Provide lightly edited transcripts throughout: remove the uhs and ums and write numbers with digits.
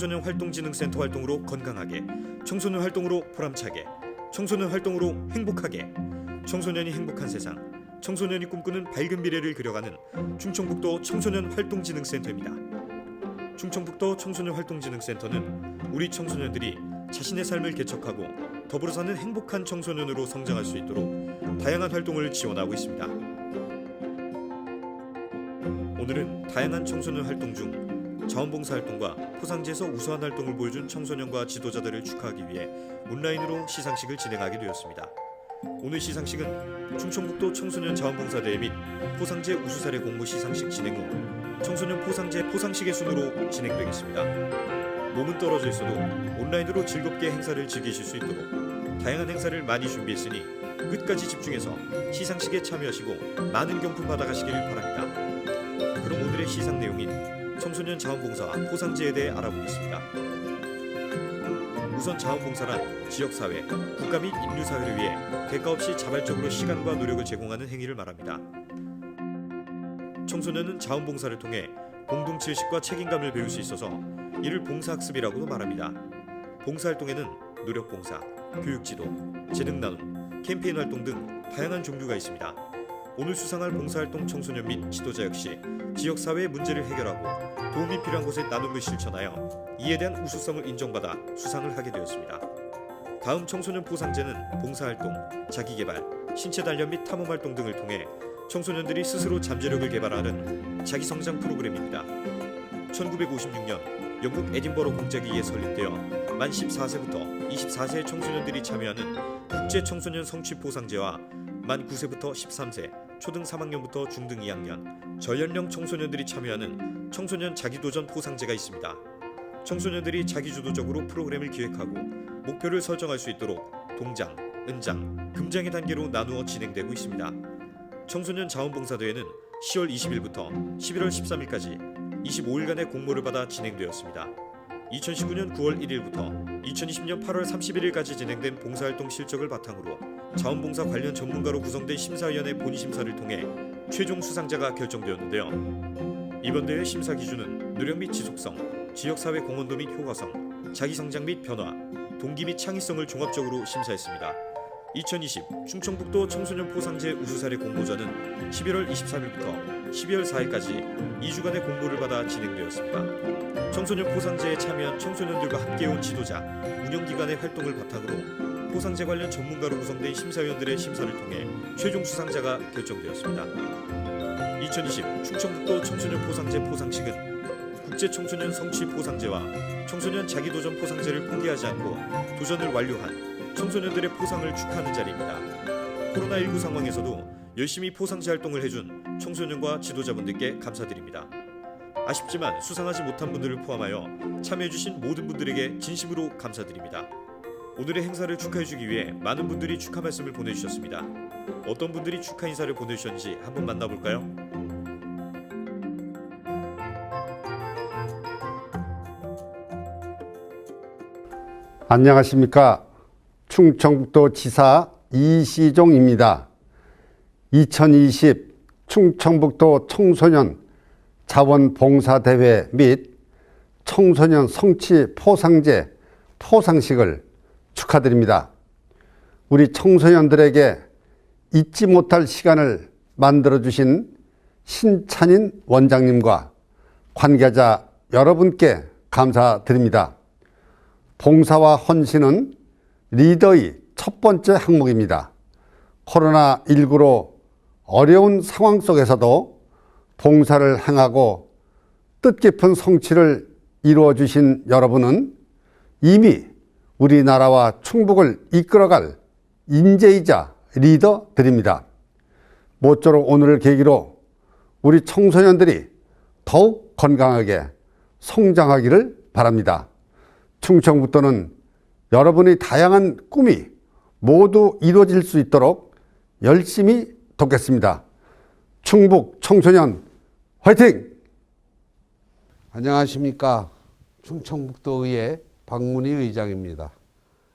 청소년 활동진흥센터 활동으로 건강하게, 청소년 활동으로 보람차게, 청소년 활동으로 행복하게, 청소년이 행복한 세상, 청소년이 꿈꾸는 밝은 미래를 그려가는 충청북도 청소년 활동진흥센터입니다. 충청북도 청소년 활동진흥센터는 우리 청소년들이 자신의 삶을 개척하고 더불어 사는 행복한 청소년으로 성장할 수 있도록 다양한 활동을 지원하고 있습니다. 오늘은 다양한 청소년 활동 중 자원봉사 활동과 포상지에서 우수한 활동을 보여준 청소년과 지도자들을 축하하기 위해 온라인으로 시상식을 진행하게 되었습니다. 오늘 시상식은 충청북도 청소년 자원봉사대회 및 포상제 우수사례 공모 시상식 진행 후 청소년 포상제 포상식의 순으로 진행되겠습니다. 몸은 떨어져 있어도 온라인으로 즐겁게 행사를 즐기실 수 있도록 다양한 행사를 많이 준비했으니 끝까지 집중해서 시상식에 참여하시고 많은 경품 받아가시길 바랍니다. 그럼 오늘의 시상 내용인 청소년 자원봉사와 포상제에 대해 알아보겠습니다. 우선 자원봉사란 지역사회, 국가 및 인류사회를 위해 대가 없이 자발적으로 시간과 노력을 제공하는 행위를 말합니다. 청소년은 자원봉사를 통해 공동체의식과 책임감을 배울 수 있어서 이를 봉사학습이라고도 말합니다. 봉사활동에는 노력봉사, 교육지도, 재능나눔, 캠페인 활동 등 다양한 종류가 있습니다. 오늘 수상할 봉사활동 청소년 및 지도자 역시 지역사회의 문제를 해결하고 도움이 필요한 곳에 나눔을 실천하여 이에 대한 우수성을 인정받아 수상을 하게 되었습니다. 다음 청소년 포상제는 봉사활동, 자기개발, 신체 단련 및 탐험활동 등을 통해 청소년들이 스스로 잠재력을 개발하는 자기성장 프로그램입니다. 1956년 영국 에딘버러 공작위에 설립되어 만 14세부터 24세의 청소년들이 참여하는 국제 청소년 성취 포상제와 만 9세부터 13세, 초등 3학년부터 중등 2학년, 저연령 청소년들이 참여하는 청소년 자기도전 포상제가 있습니다. 청소년들이 자기주도적으로 프로그램을 기획하고 목표를 설정할 수 있도록 동장, 은장, 금장의 단계로 나누어 진행되고 있습니다. 청소년 자원봉사대회는 10월 20일부터 11월 13일까지 25일간의 공모를 받아 진행되었습니다. 2019년 9월 1일부터 2020년 8월 31일까지 진행된 봉사활동 실적을 바탕으로 자원봉사 관련 전문가로 구성된 심사위원회 본심사를 통해 최종 수상자가 결정되었는데요. 이번 대회 심사 기준은 노력 및 지속성, 지역사회 공헌도 및 효과성, 자기성장 및 변화, 동기 및 창의성을 종합적으로 심사했습니다. 2020 충청북도 청소년 포상제 우수사례 공모전은 11월 23일부터 12월 4일까지 2주간의 공모를 받아 진행되었습니다. 청소년 포상제에 참여한 청소년들과 함께해온 지도자, 운영기관의 활동을 바탕으로 포상제 관련 전문가로 구성된 심사위원들의 심사를 통해 최종 수상자가 결정되었습니다. 2020 충청북도 청소년 포상제 포상식은 국제청소년 성취 포상제와 청소년 자기도전 포상제를 포기하지 않고 도전을 완료한 청소년들의 포상을 축하하는 자리입니다. 코로나19 상황에서도 열심히 포상제 활동을 해준 청소년과 지도자분들께 감사드립니다. 아쉽지만 수상하지 못한 분들을 포함하여 참여해주신 모든 분들에게 진심으로 감사드립니다. 오늘의 행사를 축하해주기 위해 많은 분들이 축하 말씀을 보내주셨습니다. 어떤 분들이 축하 인사를 보내주셨는지 한번 만나볼까요? 안녕하십니까. 충청북도 지사 이시종입니다. 2020 충청북도 청소년 자원봉사대회 및 청소년 성취 포상제 포상식을 축하드립니다. 우리 청소년들에게 잊지 못할 시간을 만들어주신 신찬인 원장님과 관계자 여러분께 감사드립니다. 봉사와 헌신은 리더의 첫 번째 항목입니다. 코로나19로 어려운 상황 속에서도 봉사를 행하고 뜻깊은 성취를 이루어 주신 여러분은 이미 우리나라와 충북을 이끌어갈 인재이자 리더들입니다. 모쪼록 오늘을 계기로 우리 청소년들이 더욱 건강하게 성장하기를 바랍니다. 충청북도는 여러분의 다양한 꿈이 모두 이루어질 수 있도록 열심히 돕겠습니다. 충북 청소년 화이팅! 안녕하십니까. 충청북도의회 박문희 의장입니다.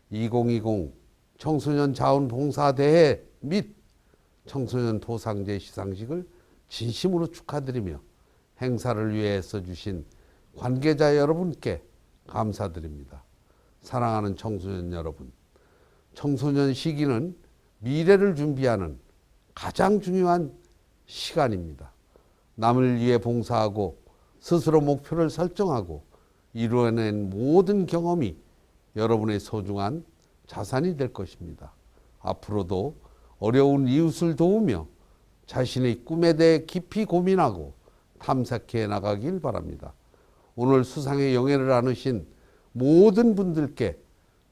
2020 청소년 자원봉사대회 및 청소년 포상제 시상식을 진심으로 축하드리며 행사를 위해 써주신 관계자 여러분께 감사드립니다. 사랑하는 청소년 여러분, 청소년 시기는 미래를 준비하는 가장 중요한 시간입니다. 남을 위해 봉사하고 스스로 목표를 설정하고 이루어낸 모든 경험이 여러분의 소중한 자산이 될 것입니다. 앞으로도 어려운 이웃을 도우며 자신의 꿈에 대해 깊이 고민하고 탐색해 나가길 바랍니다. 오늘 수상의 영예를 안으신 모든 분들께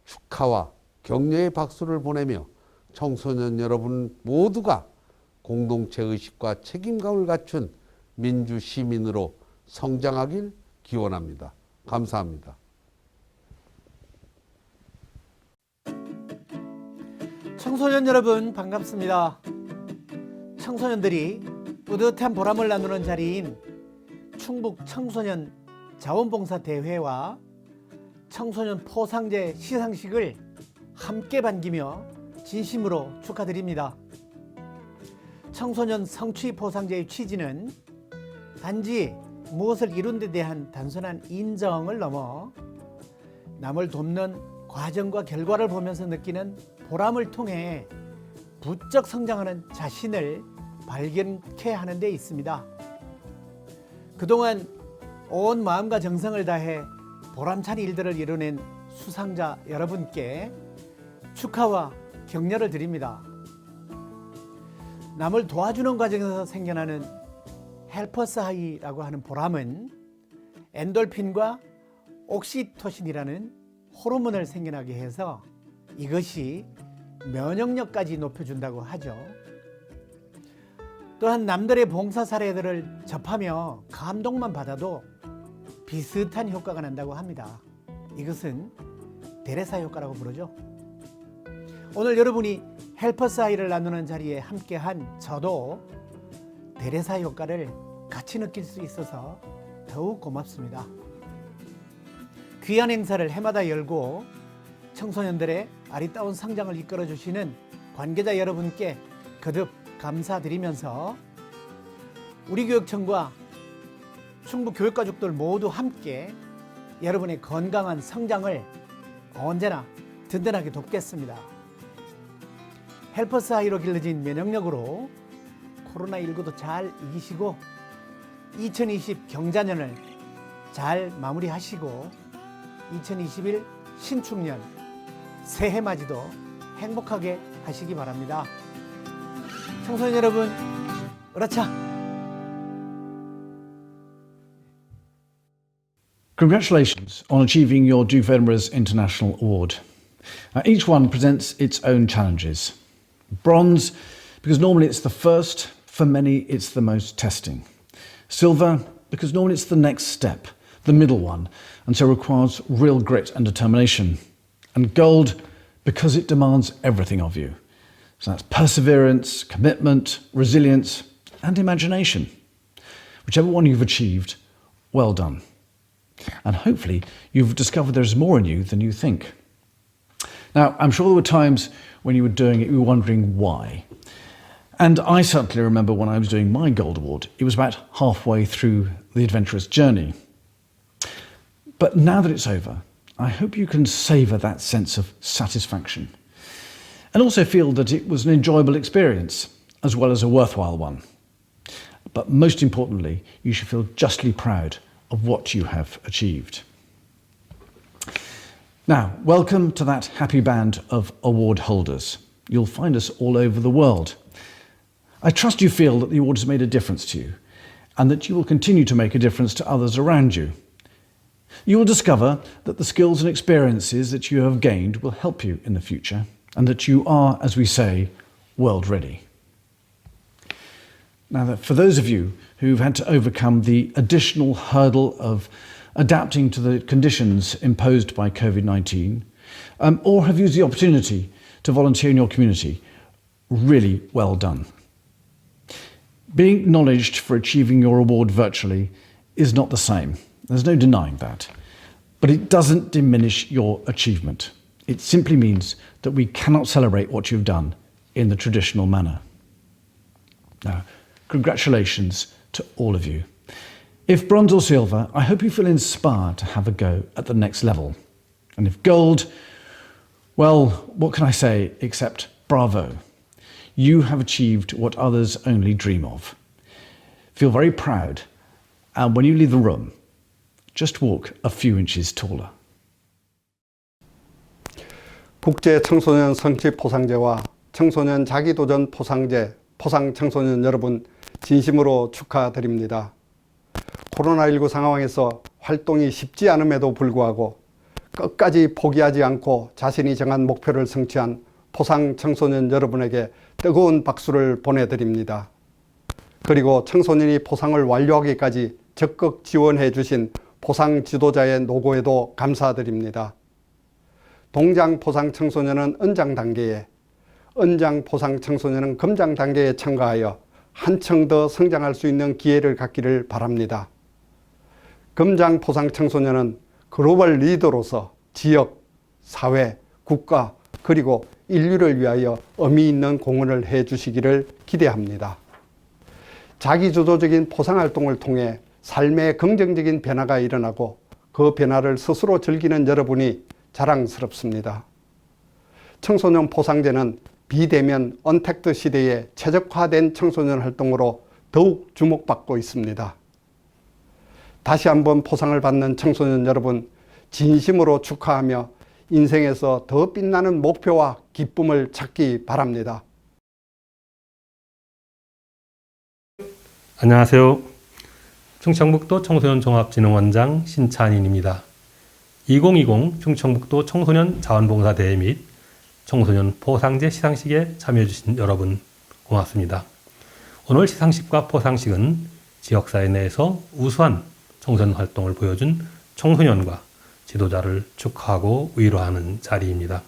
축하와 격려의 박수를 보내며 청소년 여러분 모두가 공동체 의식과 책임감을 갖춘 민주 시민으로 성장하길 기원합니다. 감사합니다. 청소년 여러분 반갑습니다. 청소년들이 뿌듯한 보람을 나누는 자리인 충북 청소년 자원봉사 대회와 청소년 포상제 시상식을 함께 반기며 진심으로 축하드립니다. 청소년 성취 포상제의 취지는 단지 무엇을 이룬 데 대한 단순한 인정을 넘어 남을 돕는 과정과 결과를 보면서 느끼는 보람을 통해 부쩍 성장하는 자신을 발견케 하는 데 있습니다. 그동안 온 마음과 정성을 다해 보람찬 일들을 이뤄낸 수상자 여러분께 축하와 격려를 드립니다. 남을 도와주는 과정에서 생겨나는 헬퍼스 하이라고 하는 보람은 엔돌핀과 옥시토신이라는 호르몬을 생겨나게 해서 이것이 면역력까지 높여준다고 하죠. 또한 남들의 봉사 사례들을 접하며 감동만 받아도 비슷한 효과가 난다고 합니다. 이것은 데레사 효과라고 부르죠. 오늘 여러분이 헬퍼스 하이를 나누는 자리에 함께한 저도 데레사 효과를 같이 느낄 수 있어서 더욱 고맙습니다. 귀한 행사를 해마다 열고 청소년들의 아리따운 성장을 이끌어주시는 관계자 여러분께 거듭 감사드리면서 우리 교육청과 충북 교육가족들 모두 함께 여러분의 건강한 성장을 언제나 든든하게 돕겠습니다. 헬퍼스 하이로 길러진 면역력으로 코로나19도 잘 이기시고 2020 경자년을 잘 마무리하시고 2021 신축년 새해 맞이도 행복하게 하시기 바랍니다. 청소년 여러분, 으라차! Congratulations on achieving your Duke of Edinburgh's International Award. Each one presents its own challenges. Bronze, because normally it's the first, for many it's the most testing. Silver, because normally it's the next step, the middle one, and so requires real grit and determination. And gold, because it demands everything of you. So that's perseverance, commitment, resilience, and imagination. Whichever one you've achieved, well done. And hopefully you've discovered there's more in you than you think. Now, I'm sure there were times when you were doing it, you were wondering why. And I certainly remember when I was doing my Gold Award, it was about halfway through the adventurous journey. But now that it's over, I hope you can savour that sense of satisfaction and also feel that it was an enjoyable experience as well as a worthwhile one. But most importantly, you should feel justly proud of what you have achieved. Now, welcome to that happy band of award holders. You'll find us all over the world. I trust you feel that the award has made a difference to you and that you will continue to make a difference to others around you. You will discover that the skills and experiences that you have gained will help you in the future and that you are, as we say, world ready. Now, for those of you who've had to overcome the additional hurdle of adapting to the conditions imposed by COVID-19, or have used the opportunity to volunteer in your community, really well done. Being acknowledged for achieving your award virtually is not the same. There's no denying that. But it doesn't diminish your achievement. It simply means that we cannot celebrate what you've done in the traditional manner. Now, congratulations to all of you. If bronze or silver, I hope you feel inspired to have a go at the next level. And if gold, well, what can I say except bravo. You have achieved what others only dream of. Feel very proud, and when you leave the room, just walk a few inches taller. 국제 청소년 성취 포상제와 청소년 자기도전 포상제, 포상 청소년 여러분 진심으로 축하드립니다. 코로나19 상황에서 활동이 쉽지 않음에도 불구하고 끝까지 포기하지 않고 자신이 정한 목표를 성취한 포상 청소년 여러분에게 뜨거운 박수를 보내드립니다. 그리고 청소년이 포상을 완료하기까지 적극 지원해 주신 포상 지도자의 노고에도 감사드립니다. 동장 포상 청소년은 은장 단계에, 은장 포상 청소년은 금장 단계에 참가하여 한층 더 성장할 수 있는 기회를 갖기를 바랍니다. 금장 포상 청소년은 글로벌 리더로서 지역, 사회, 국가, 그리고 인류를 위하여 의미 있는 공헌을 해 주시기를 기대합니다. 자기주도적인 포상활동을 통해 삶의 긍정적인 변화가 일어나고 그 변화를 스스로 즐기는 여러분이 자랑스럽습니다. 청소년 포상제는 비대면 언택트 시대에 최적화된 청소년 활동으로 더욱 주목받고 있습니다. 다시 한번 포상을 받는 청소년 여러분 진심으로 축하하며 인생에서 더 빛나는 목표와 기쁨을 찾기 바랍니다. 안녕하세요. 충청북도 청소년 종합진흥원장 신찬인입니다. 2020 충청북도 청소년 자원봉사 대회 및 청소년 포상제 시상식에 참여해 주신 여러분 고맙습니다. 오늘 시상식과 포상식은 지역사회 내에서 우수한 청소년 활동을 보여준 청소년과 지도자를 축하하고 위로하는 자리입니다.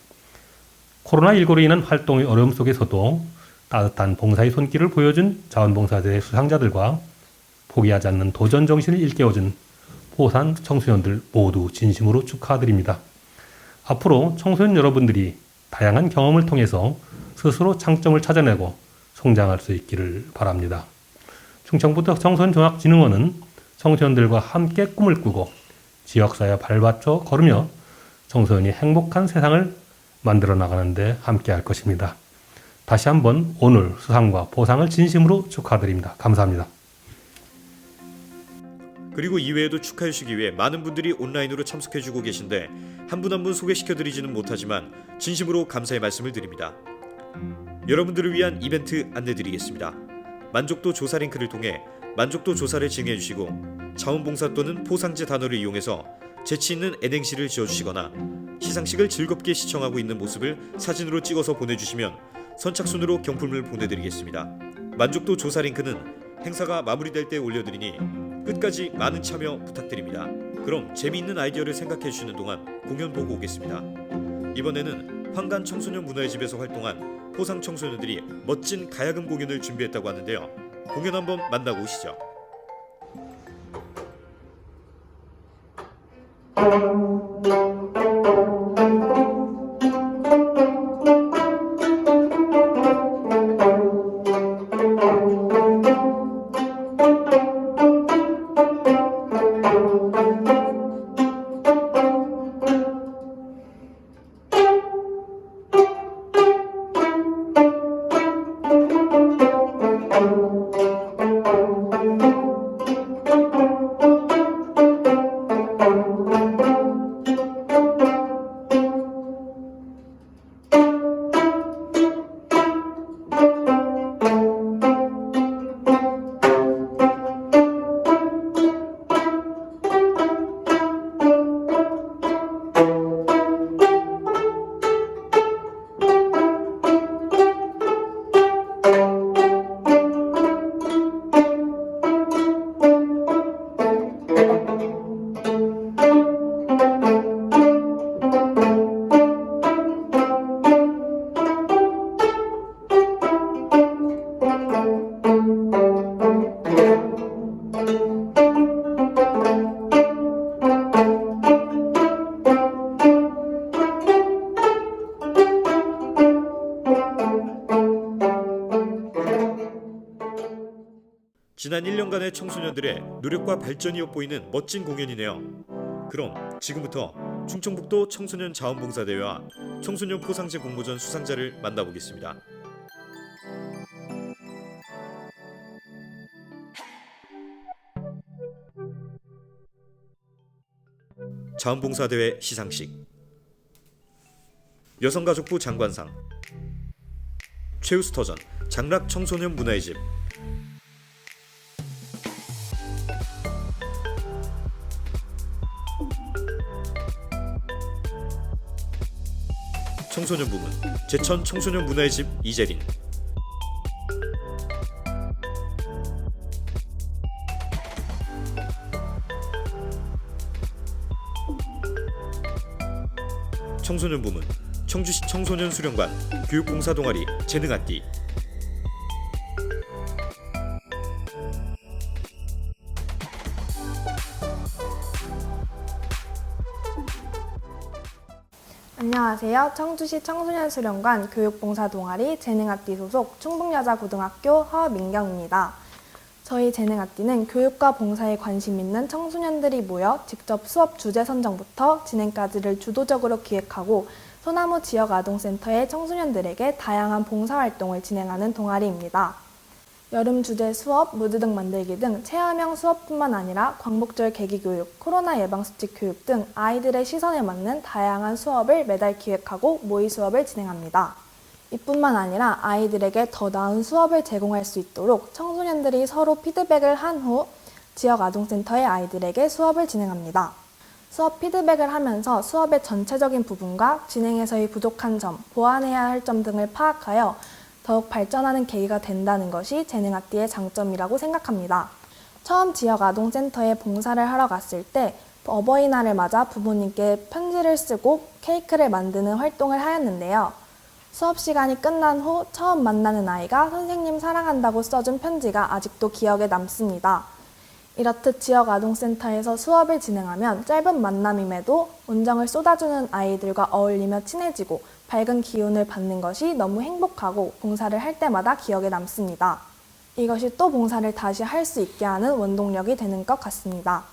코로나19로 인한 활동의 어려움 속에서도 따뜻한 봉사의 손길을 보여준 자원봉사제의 수상자들과 포기하지 않는 도전 정신을 일깨워준 포상 청소년들 모두 진심으로 축하드립니다. 앞으로 청소년 여러분들이 다양한 경험을 통해서 스스로 장점을 찾아내고 성장할 수 있기를 바랍니다. 충청북도 청소년종합진흥원은 청소년들과 함께 꿈을 꾸고 지역사회에 발받쳐 걸으며 청소년이 행복한 세상을 만들어 나가는 데 함께 할 것입니다. 다시 한번 오늘 수상과 포상을 진심으로 축하드립니다. 감사합니다. 그리고 이외에도 축하해 주시기 위해 많은 분들이 온라인으로 참석해 주고 계신데 한 분 한 분 소개시켜 드리지는 못하지만 진심으로 감사의 말씀을 드립니다. 여러분들을 위한 이벤트 안내 드리겠습니다. 만족도 조사 링크를 통해 만족도 조사를 진행해 주시고 자원봉사 또는 포상제 단어를 이용해서 재치 있는 N행시를 지어주시거나 시상식을 즐겁게 시청하고 있는 모습을 사진으로 찍어서 보내주시면 선착순으로 경품을 보내드리겠습니다. 만족도 조사 링크는 행사가 마무리될 때 올려드리니 끝까지 많은 참여 부탁드립니다. 그럼 재미있는 아이디어를 생각해 주시는 동안 공연 보고 오겠습니다. 이번에는 황간 청소년 문화의 집에서 활동한 포상 청소년들이 멋진 가야금 공연을 준비했다고 하는데요. 공연 한번 만나고 오시죠. 지난 1년간의 청소년들의 노력과 발전이 엿보이는 멋진 공연이네요. 그럼 지금부터 충청북도 청소년 자원봉사대회와 청소년 포상제 공모전 수상자를 만나보겠습니다. 자원봉사대회 시상식. 여성가족부 장관상, 최우스터전 장락 청소년 문화의 집, 청소년 부문 제천 청소년 문화의 집 이재린, 청소년 부문 청주시 청소년 수련관 교육봉사 동아리 재능악기, 안녕하세요. 청주시 청소년 수련관 교육봉사 동아리 재능악기 소속 충북여자고등학교 허민경입니다. 저희 재능악기는 교육과 봉사에 관심 있는 청소년들이 모여 직접 수업 주제 선정부터 진행까지를 주도적으로 기획하고 소나무 지역아동센터의 청소년들에게 다양한 봉사활동을 진행하는 동아리입니다. 여름 주제 수업, 무드등 만들기 등 체험형 수업뿐만 아니라 광복절 계기교육, 코로나 예방수칙 교육 등 아이들의 시선에 맞는 다양한 수업을 매달 기획하고 모의 수업을 진행합니다. 이뿐만 아니라 아이들에게 더 나은 수업을 제공할 수 있도록 청소년들이 서로 피드백을 한 후 지역아동센터의 아이들에게 수업을 진행합니다. 수업 피드백을 하면서 수업의 전체적인 부분과 진행에서의 부족한 점, 보완해야 할 점 등을 파악하여 더욱 발전하는 계기가 된다는 것이 재능악기의 장점이라고 생각합니다. 처음 지역아동센터에 봉사를 하러 갔을 때 어버이날을 맞아 부모님께 편지를 쓰고 케이크를 만드는 활동을 하였는데요. 수업 시간이 끝난 후 처음 만나는 아이가 선생님 사랑한다고 써준 편지가 아직도 기억에 남습니다. 이렇듯 지역아동센터에서 수업을 진행하면 짧은 만남임에도 온정을 쏟아주는 아이들과 어울리며 친해지고 밝은 기운을 받는 것이 너무 행복하고 봉사를 할 때마다 기억에 남습니다. 이것이 또 봉사를 다시 할 수 있게 하는 원동력이 되는 것 같습니다.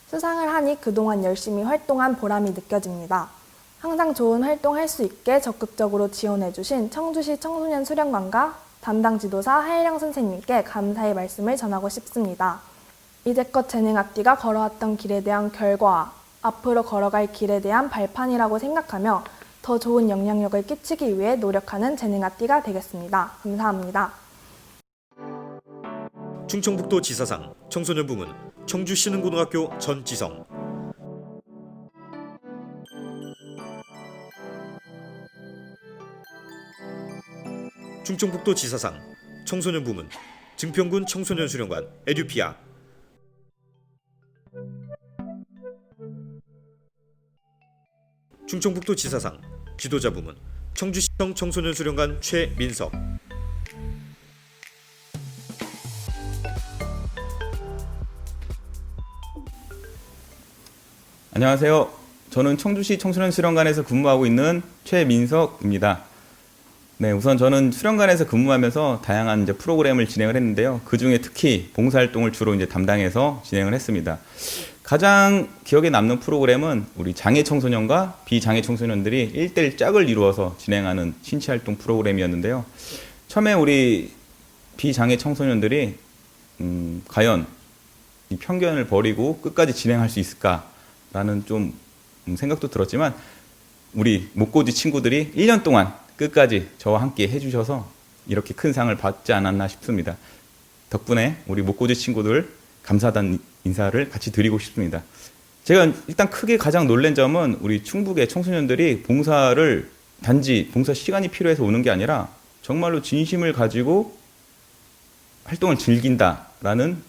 수상을 하니 그동안 열심히 활동한 보람이 느껴집니다. 항상 좋은 활동할 수 있게 적극적으로 지원해주신 청주시 청소년 수련관과 담당 지도사 하혜령 선생님께 감사의 말씀을 전하고 싶습니다. 이제껏 재능악기가 걸어왔던 길에 대한 결과와 앞으로 걸어갈 길에 대한 발판이라고 생각하며 더 좋은 영향력을 끼치기 위해 노력하는 재능악기가 되겠습니다. 감사합니다. 충청북도 지사상 청소년 부문 청주신흥고등학교 전지성, 충청북도 지사상 청소년 부문 증평군 청소년 수련관 에듀피아, 충청북도 지사상 지도자 부문 청주시청 청소년 수련관 최민석, 안녕하세요. 저는 청주시 청소년 수련관에서 근무하고 있는 최민석입니다. 네, 우선 저는 수련관에서 근무하면서 다양한 이제 프로그램을 진행을 했는데요. 그 중에 특히 봉사활동을 주로 이제 담당해서 진행을 했습니다. 가장 기억에 남는 프로그램은 우리 장애 청소년과 비장애 청소년들이 1:1 짝을 이루어서 진행하는 신체활동 프로그램이었는데요. 처음에 우리 비장애 청소년들이 과연 이 편견을 버리고 끝까지 진행할 수 있을까라는 좀 생각도 들었지만 우리 목고지 친구들이 1년 동안 끝까지 저와 함께 해주셔서 이렇게 큰 상을 받지 않았나 싶습니다. 덕분에 우리 목고지 친구들 감사하다는 인사를 같이 드리고 싶습니다. 제가 일단 크게 가장 놀란 점은 우리 충북의 청소년들이 봉사를 단지 봉사 시간이 필요해서 오는 게 아니라 정말로 진심을 가지고 활동을 즐긴다라는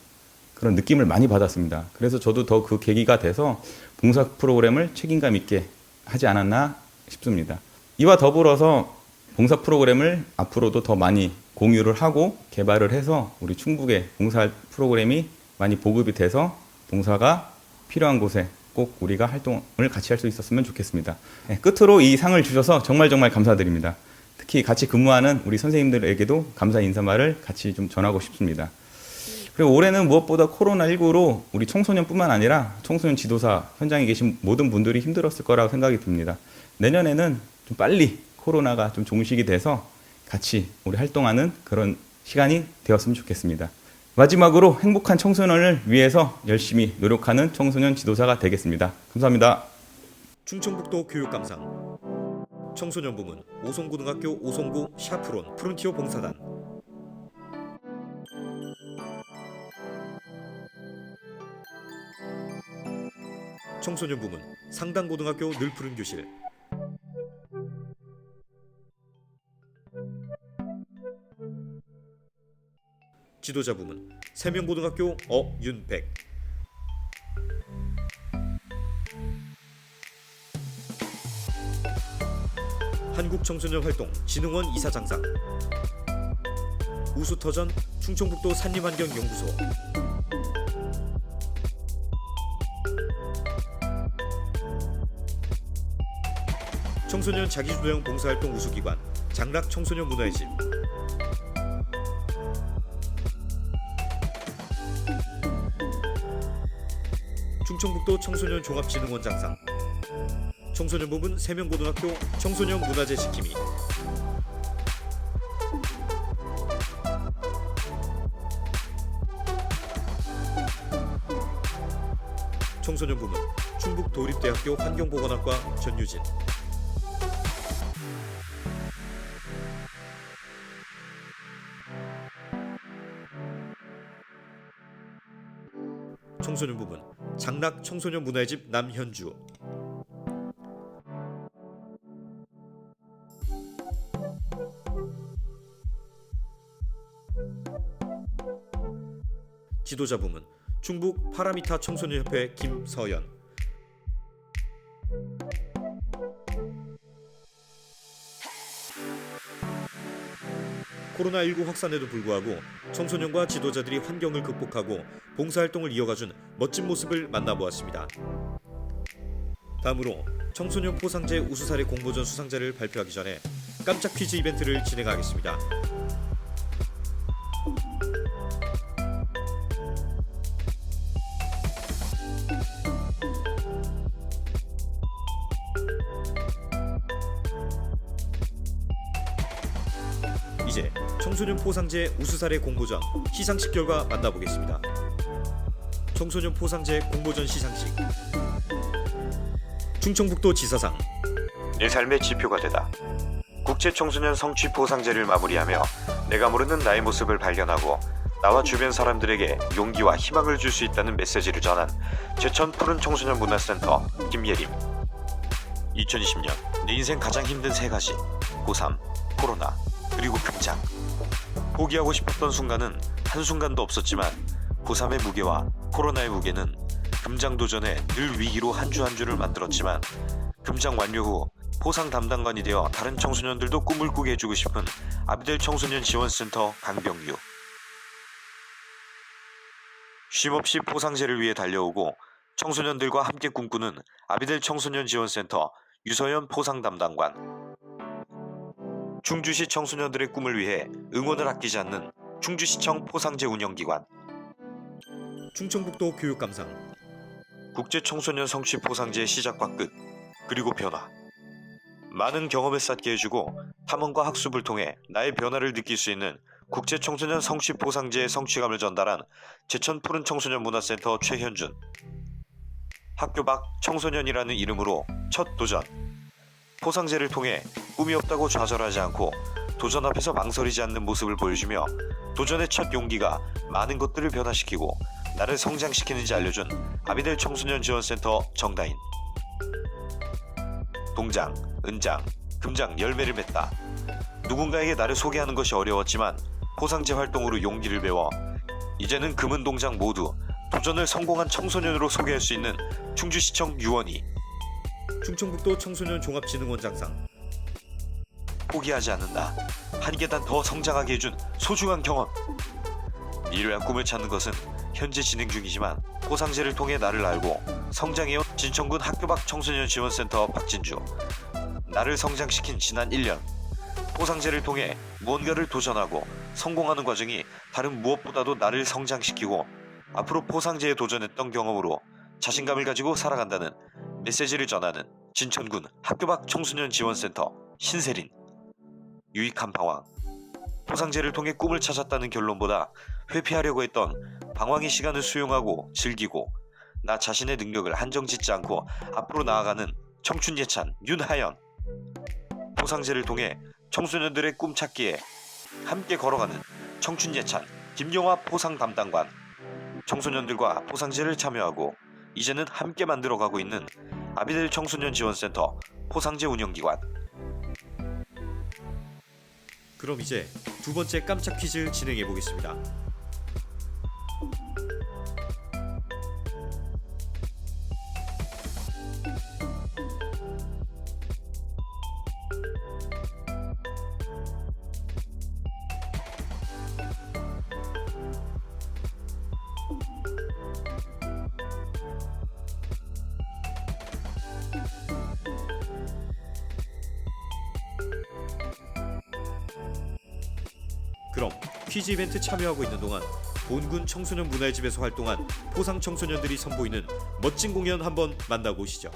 그런 느낌을 많이 받았습니다. 그래서 저도 더 그 계기가 돼서 봉사 프로그램을 책임감 있게 하지 않았나 싶습니다. 이와 더불어서 봉사 프로그램을 앞으로도 더 많이 공유를 하고 개발을 해서 우리 충북의 봉사 프로그램이 많이 보급이 돼서 봉사가 필요한 곳에 꼭 우리가 활동을 같이 할 수 있었으면 좋겠습니다. 네, 끝으로 이 상을 주셔서 정말 감사드립니다. 특히 같이 근무하는 우리 선생님들에게도 감사 인사말을 같이 좀 전하고 싶습니다. 그리고 올해는 무엇보다 코로나19로 우리 청소년뿐만 아니라 청소년 지도사 현장에 계신 모든 분들이 힘들었을 거라고 생각이 듭니다. 내년에는 좀 빨리 코로나가 좀 종식이 돼서 같이 우리 활동하는 그런 시간이 되었으면 좋겠습니다. 마지막으로 행복한 청소년을 위해서 열심히 노력하는 청소년 지도사가 되겠습니다. 감사합니다. 충청북도 교육감상 청소년 부문 오송고등학교 오송구 샤프론 프론티어 봉사단 청소년 부문 상당고등학교 늘푸른 교실 지도자 부문 세명고등학교 어윤백 한국청소년활동-진흥원 이사장상 우수터전 충청북도 산림환경연구소 청소년 자기주도형 봉사활동 우수기관 장락청소년문화의 집 충청북도 청소년 종합진흥원 장상 청소년 부문 세명고등학교 청소년 문화재 지킴이 청소년 부문 충북도립대학교 환경보건학과 전유진 청소년 부문 장락 청소년 문화의 집 남현주 지도자 부문 충북 파라미타 청소년협회 김서연 코로나19 확산에도 불구하고 청소년과 지도자들이 환경을 극복하고 봉사활동을 이어가준 멋진 모습을 만나보았습니다. 다음으로 청소년 포상제 우수사례 공모전 수상자를 발표하기 전에 깜짝 퀴즈 이벤트를 진행하겠습니다. 이제 청소년 포상제 우수사례 공모전 시상식 결과 만나보겠습니다. 청소년 포상제 공모전 시상식 충청북도 지사상 내 삶의 지표가 되다. 국제청소년 성취 포상제를 마무리하며 내가 모르는 나의 모습을 발견하고 나와 주변 사람들에게 용기와 희망을 줄 수 있다는 메시지를 전한 제천 푸른 청소년 문화센터 김예림. 2020년 내 인생 가장 힘든 세 가지 고3, 코로나, 그리고 금장. 포기하고 싶었던 순간은 한순간도 없었지만 고3의 무게와 코로나의 무게는 금장 도전에 늘 위기로 한 주 한 주를 만들었지만 금장 완료 후 포상 담당관이 되어 다른 청소년들도 꿈을 꾸게 해주고 싶은 아비델 청소년 지원센터 강병규. 쉼없이 포상제를 위해 달려오고 청소년들과 함께 꿈꾸는 아비델 청소년 지원센터 유서연 포상 담당관. 충주시 청소년들의 꿈을 위해 응원을 아끼지 않는 충주시청 포상제 운영기관. 충청북도 교육감상 국제청소년 성취 포상제의 시작과 끝, 그리고 변화. 많은 경험을 쌓게 해주고 탐험과 학습을 통해 나의 변화를 느낄 수 있는 국제청소년 성취 포상제의 성취감을 전달한 제천 푸른 청소년 문화센터 최현준. 학교 밖 청소년이라는 이름으로 첫 도전. 포상제를 통해 꿈이 없다고 좌절하지 않고 도전 앞에서 망설이지 않는 모습을 보여주며 도전의 첫 용기가 많은 것들을 변화시키고 나를 성장시키는지 알려준 아비델 청소년 지원센터 정다인. 동장, 은장, 금장 열매를 맺다. 누군가에게 나를 소개하는 것이 어려웠지만 포상제 활동으로 용기를 배워 이제는 금은 동장 모두 도전을 성공한 청소년으로 소개할 수 있는 충주시청 유원희. 충청북도 청소년 종합진흥원 장상 포기하지 않는다. 한 계단 더 성장하게 해준 소중한 경험. 미래와 꿈을 찾는 것은 현재 진행 중이지만 포상제를 통해 나를 알고 성장해온 진천군 학교 밖 청소년 지원센터 박진주. 나를 성장시킨 지난 1년. 포상제를 통해 무언가를 도전하고 성공하는 과정이 다른 무엇보다도 나를 성장시키고 앞으로 포상제에 도전했던 경험으로 자신감을 가지고 살아간다는 메시지를 전하는 진천군 학교 밖 청소년 지원센터 신세린. 유익한 방황. 포상제를 통해 꿈을 찾았다는 결론보다 회피하려고 했던 방황의 시간을 수용하고 즐기고 나 자신의 능력을 한정짓지 않고 앞으로 나아가는 청춘 예찬 윤하연. 포상제를 통해 청소년들의 꿈 찾기에 함께 걸어가는 청춘 예찬 김영화 포상 담당관. 청소년들과 포상제를 참여하고 이제는 함께 만들어가고 있는 아비델 청소년 지원센터 포상제 운영기관. 그럼 이제 두 번째 깜짝 퀴즈 진행해 보겠습니다. 그럼 퀴즈 이벤트 참여하고 있는 동안 본군 청소년 문화의 집에서 활동한 포상 청소년들이 선보이는 멋진 공연 한번 만나보시죠.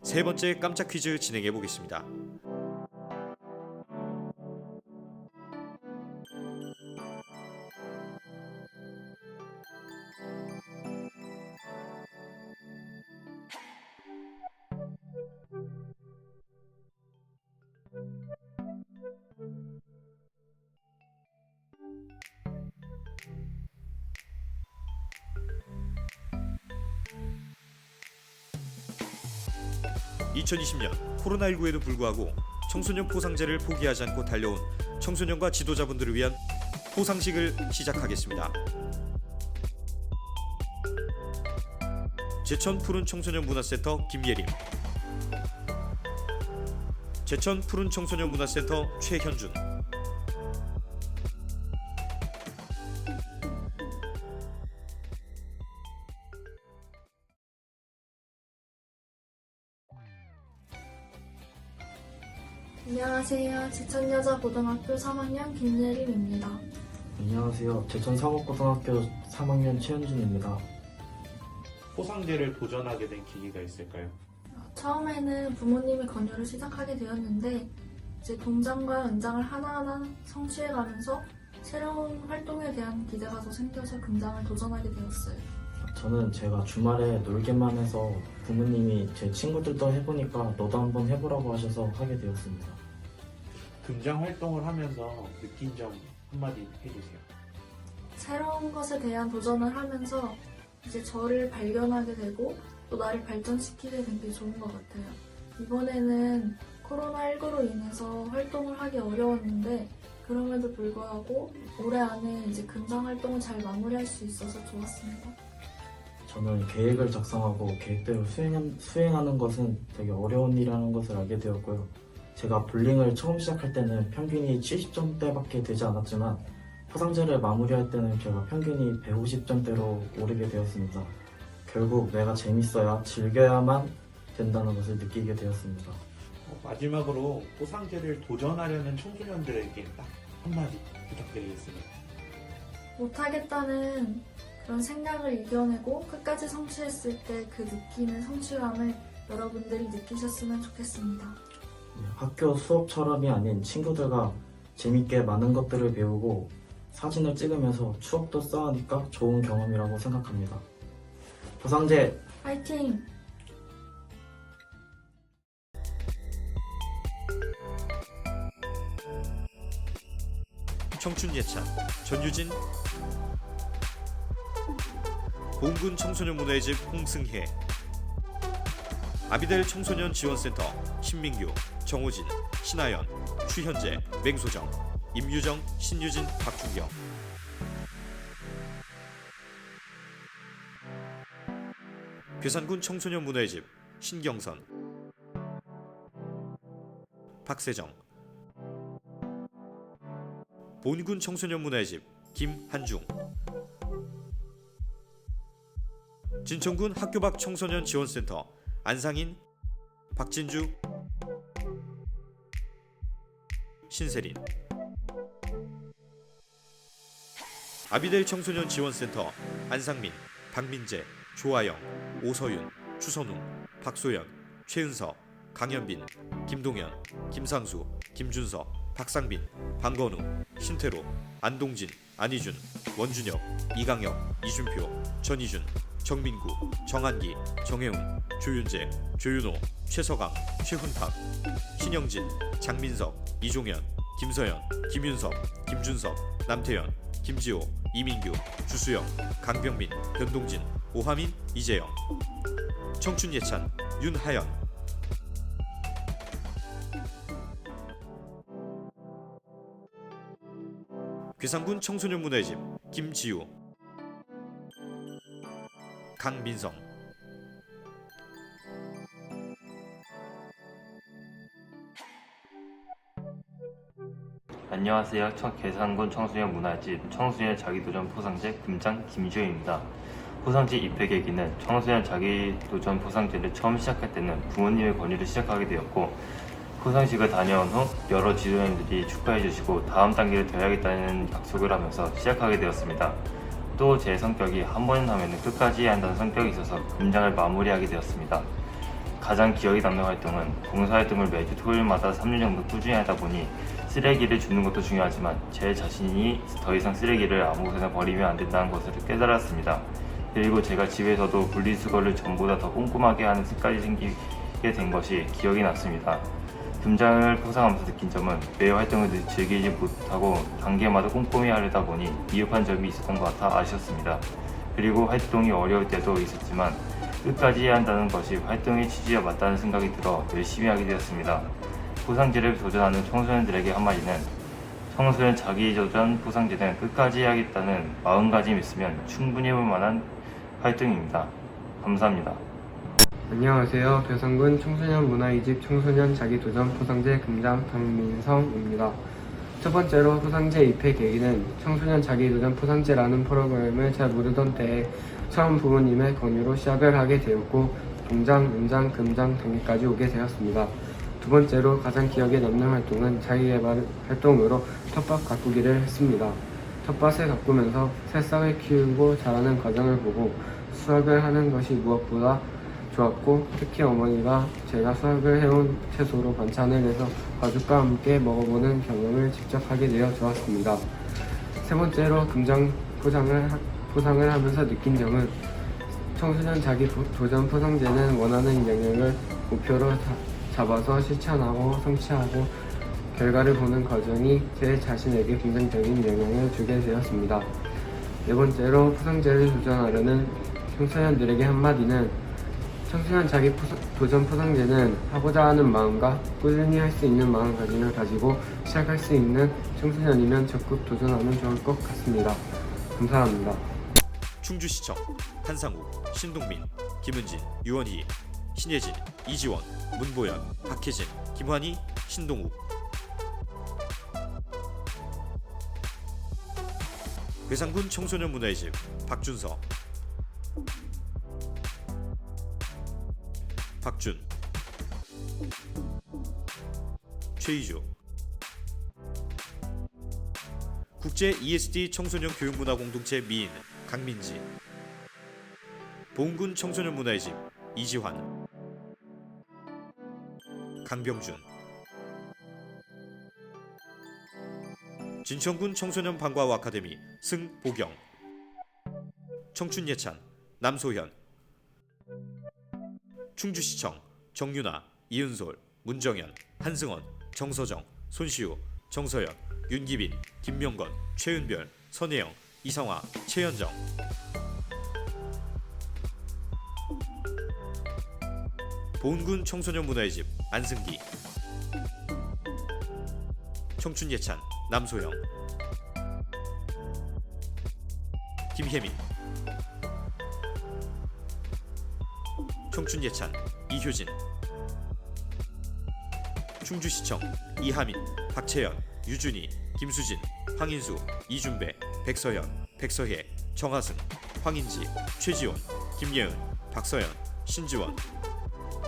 세 번째 깜짝 퀴즈 진행해 보겠습니다. (2020년) 코로나19에도 불구하고 청소년 포상제를 포기하지 않고 달려온 청소년과 지도자분들을 위한 포상식을 시작하겠습니다. 제천 푸른 청소년 문화센터 김예림, 제천 푸른 청소년 문화센터 최현준, 안녕하세요. 지천여자고등학교 3학년 김예림입니다. 안녕하세요. 제천상업고등학교 3학년 최현준입니다. 포상제를 도전하게 된 계기가 있을까요? 처음에는 부모님의 권유로 시작하게 되었는데 이제 동장과 연장을 하나하나 성취해가면서 새로운 활동에 대한 기대가 더 생겨서 금장을 도전하게 되었어요. 저는 제가 주말에 놀기만 해서 부모님이 제 친구들도 해보니까 너도 한번 해보라고 하셔서 하게 되었습니다. 금장 활동을 하면서 느낀 점 한마디 해주세요. 새로운 것에 대한 도전을 하면서 이제 저를 발견하게 되고 또 나를 발전시키게 된 게 좋은 것 같아요. 이번에는 코로나19로 인해서 활동을 하기 어려웠는데 그럼에도 불구하고 올해 안에 이제 금장 활동을 잘 마무리할 수 있어서 좋았습니다. 저는 계획을 작성하고 계획대로 수행하는 것은 되게 어려운 일이라는 것을 알게 되었고요. 제가 볼링을 처음 시작할 때는 평균이 70점대밖에 되지 않았지만 포상제를 마무리할 때는 제가 평균이 150점대로 오르게 되었습니다. 결국 내가 재밌어야 즐겨야만 된다는 것을 느끼게 되었습니다. 마지막으로 포상제를 도전하려는 청소년들에게 딱 한마디 부탁드리겠습니다. 못하겠다는 그런 생각을 이겨내고 끝까지 성취했을 때 그 느끼는 성취감을 여러분들이 느끼셨으면 좋겠습니다. 학교 수업처럼이 아닌 친구들과 재밌게 많은 것들을 배우고 사진을 찍으면서 추억도 쌓으니까 좋은 경험이라고 생각합니다. 포상제 화이팅! 청춘 예찬 전유진, 봉군 청소년 문화의 집 홍승혜, 아비델 청소년 지원센터 신민규, 정호진, 신하연, 추현재, 맹소정, 임유정, 신유진, 박준경. 괴산군 청소년 문화의 집 신경선, 박세정, 본군 청소년 문화의 집 김한중, 진천군 학교 밖 청소년 지원센터 안상인, 박진주, 신세린, 아비델 청소년 지원센터 안상민, 박민재, 조아영, 오서윤, 추선웅, 박소연, 최은서, 강현빈, 김동현, 김상수, 김준석, 박상빈, 방건우, 신태로, 안동진, 안희준, 원준혁, 이강혁, 이준표, 전희준, 정민구, 정한기, 정혜훈, 조윤재, 조윤호, 최서강, 최훈탁, 신영진, 장민석, 이종현, 김서연, 김윤석, 김준석, 남태현, 김지호, 이민규, 주수영, 강병민, 변동진, 오하민, 이재영. 청춘 예찬 윤하연. 괴산군 청소년 문화의 집 김지우, 강민성. 안녕하세요. 괴산군 청소년 문화집 청소년 자기도전 포상제 금장 김주호입니다. 포상제 입회 계기는 청소년 자기도전 포상제를 처음 시작할 때는 부모님의 권유로 시작하게 되었고, 포상식을 다녀온 후 여러 지도자님들이 축하해 주시고 다음 단계를 더 해야겠다는 약속을 하면서 시작하게 되었습니다. 또 제 성격이 한 번 하면 끝까지 해야 한다는 성격이 있어서 금장을 마무리하게 되었습니다. 가장 기억에 남는 활동은 봉사활동을 매주 토요일마다 3년 정도 꾸준히 하다 보니 쓰레기를 줍는 것도 중요하지만 제 자신이 더 이상 쓰레기를 아무 곳에나 버리면 안 된다는 것을 깨달았습니다. 그리고 제가 집에서도 분리수거를 전보다 더 꼼꼼하게 하는 습관이 생기게 된 것이 기억이 남습니다. 금장을 포상하면서 느낀 점은 매일 활동을 즐기지 못하고 단계마다 꼼꼼히 하려다 보니 미흡한 점이 있었던 것 같아 아쉬웠습니다. 그리고 활동이 어려울 때도 있었지만 끝까지 해야 한다는 것이 활동의 취지와 맞다는 생각이 들어 열심히 하게 되었습니다. 포상제를 도전하는 청소년들에게 한마디는, 청소년 자기도전 포상제는 끝까지 해야겠다는 마음가짐이 있으면 충분히 해볼 만한 활동입니다. 감사합니다. 안녕하세요. 괴산군 청소년 문화이집 청소년 자기도전 포상제 금장 강민성입니다. 첫 번째로 포상제 입회 계기는 청소년 자기도전 포상제라는 프로그램을 잘 모르던 때에 처음 부모님의 권유로 시작을 하게 되었고, 동장, 연장, 금장 단계까지 오게 되었습니다. 두 번째로 가장 기억에 남는 활동은 자기개발 활동으로 텃밭 가꾸기를 했습니다. 텃밭을 가꾸면서 새싹을 키우고 자라는 과정을 보고 수확을 하는 것이 무엇보다 좋았고, 특히 어머니가 제가 수확을 해온 채소로 반찬을 해서 가족과 함께 먹어보는 경험을 직접 하게 되어 좋았습니다. 세 번째로 금장 포상을 하면서 느낀 점은 청소년 자기 도전 포상제는 원하는 영역을 목표로 잡아서 실천하고 성취하고 결과를 보는 과정이 제 자신에게 긍정적인 영향을 주게 되었습니다. 네 번째로 포상제를 도전하려는 청소년들에게 한마디는 청소년 자기 도전 포상제는 하고자 하는 마음과 꾸준히 할 수 있는 마음가짐을 가지고 시작할 수 있는 청소년이면 적극 도전하면 좋을 것 같습니다. 감사합니다. 충주시청 한상욱, 신동민, 김은진, 유원희, 신예진, 이지원, 문보연, 박혜진, 김환희, 신동욱. 괴산군 청소년 문화의 집 박준서, 박준, 최희주. 국제 ESD 청소년 교육문화 공동체 미인 강민지. 보은군 청소년 문화의 집 이지환, 강병준. 진천군 청소년 방과후 아카데미 승보경, 청춘예찬 남소현. 충주시청 정윤아, 이은솔, 문정현, 한승원, 정서정, 손시우, 정서연, 윤기빈, 김명건, 최은별, 선혜영, 이성화, 최현정. 보은군 청소년 문화의 집 안승기, 청춘예찬 남소영, 김혜민. 청춘예찬 이효진. 충주시청 이하민, 박채연, 유준희, 김수진, 황인수, 이준배, 백서연, 백서혜, 정하승, 황인지, 최지원, 김예은, 박서연, 신지원,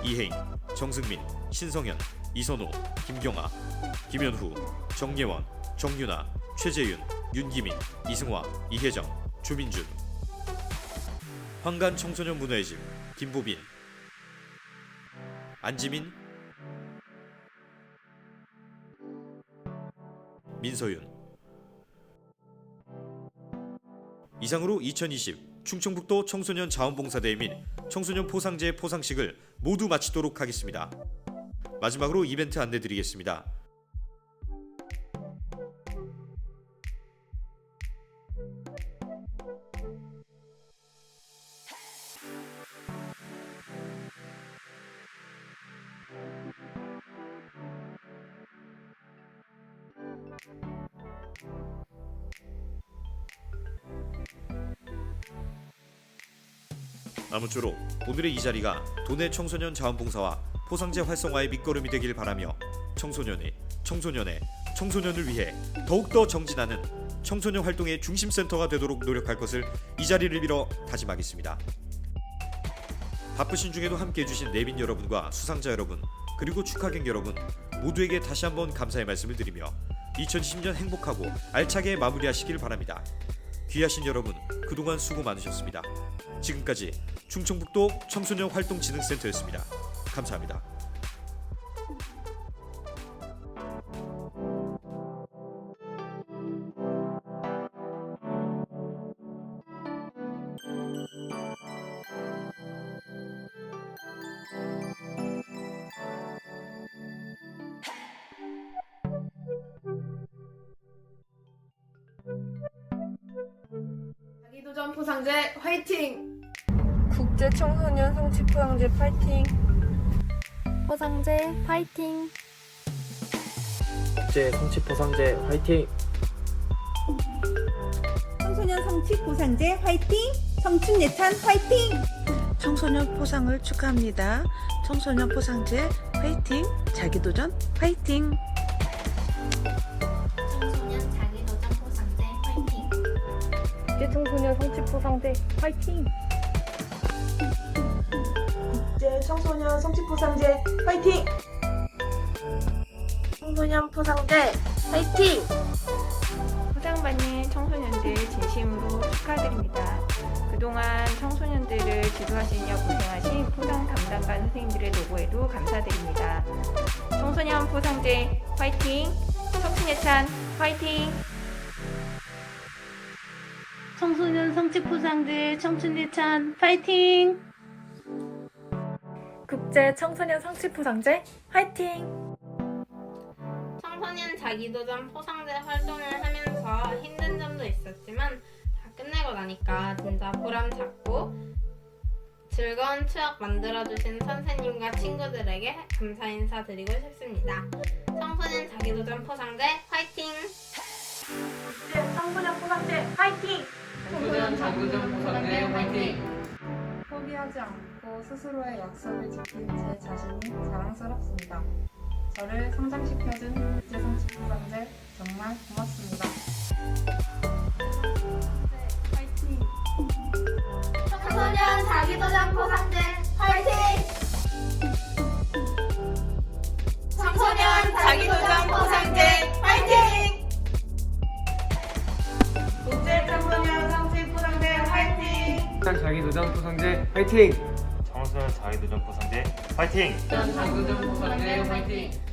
이혜인, 정승민, 신성현, 이선호, 김경아, 김현후, 정예원, 정윤아, 최재윤, 윤기민, 이승화, 이혜정, 조민준. 황간 청소년 문화의 집 김보빈, 안지민, 민서윤. 이상으로 2020 충청북도 청소년 자원봉사대회 및 청소년 포상제 포상식을 모두 마치도록 하겠습니다. 마지막으로 이벤트 안내드리겠습니다. 아무쪼록 오늘의 이 자리가 도내 청소년 자원봉사와 포상제 활성화의 밑거름이 되길 바라며 청소년을 위해 더욱더 정진하는 청소년 활동의 중심센터가 되도록 노력할 것을 이 자리를 빌어 다짐하겠습니다. 바쁘신 중에도 함께해 주신 내빈 여러분과 수상자 여러분, 그리고 축하객 여러분 모두에게 다시 한번 감사의 말씀을 드리며 2020년 행복하고 알차게 마무리하시길 바랍니다. 귀하신 여러분, 그동안 수고 많으셨습니다. 지금까지 충청북도 청소년 활동진흥센터였습니다. 감사합니다. 자기도전 포상제 화이팅! 국제 청소년 성취 포상제 파이팅! 포상제 파이팅! 국제 성취 포상제 화이팅! 청소년 성취 포상제 화이팅! 청춘예찬 화이팅! 청소년 포상을 축하합니다. 청소년 포상제 화이팅! 자기도전 화이팅! 청소년 자기도전 포상제 화이팅! 국제 청소년 성취 포상제 화이팅! 국제 청소년 성취 포상제 화이팅! 청소년 포상제 화이팅! 포상받는 청소년들 진심으로 축하드립니다. 그동안 청소년들을 지도하시며 고생하신 포상 담당관 선생님들의 노고에도 감사드립니다. 청소년 포상제 화이팅! 청춘예찬 화이팅! 청소년 성취 포상제 청춘예찬 파이팅! 국제 청소년 성취 포상제 화이팅! 청소년 자기도전 포상제 활동을 하면서 힘든 점도 있었지만 다 끝내고 나니까 진짜 보람찼고 즐거운 추억 만들어주신 선생님과 친구들에게 감사 인사드리고 싶습니다. 청소년 자기도전 포상제 화이팅! 국제 청소년 포상제 화이팅! 청소년 자기도전 포상제 화이팅! 포기하지 않고 스스로의 약속을 지킨 제 자신이 자랑스럽습니다. 저를 성장시켜준 국제 성취 포상제 정말 고맙습니다. 화이팅! 청소년 자기도전 포상제 화이팅! 청소년 자기도전 포상제 화이팅! 국제 청소년 성취 포상제 화이팅! 자기도전 포상제 화이팅! 청소년 자기도전 포상제 화이팅! 자기도전 포상제 화이팅!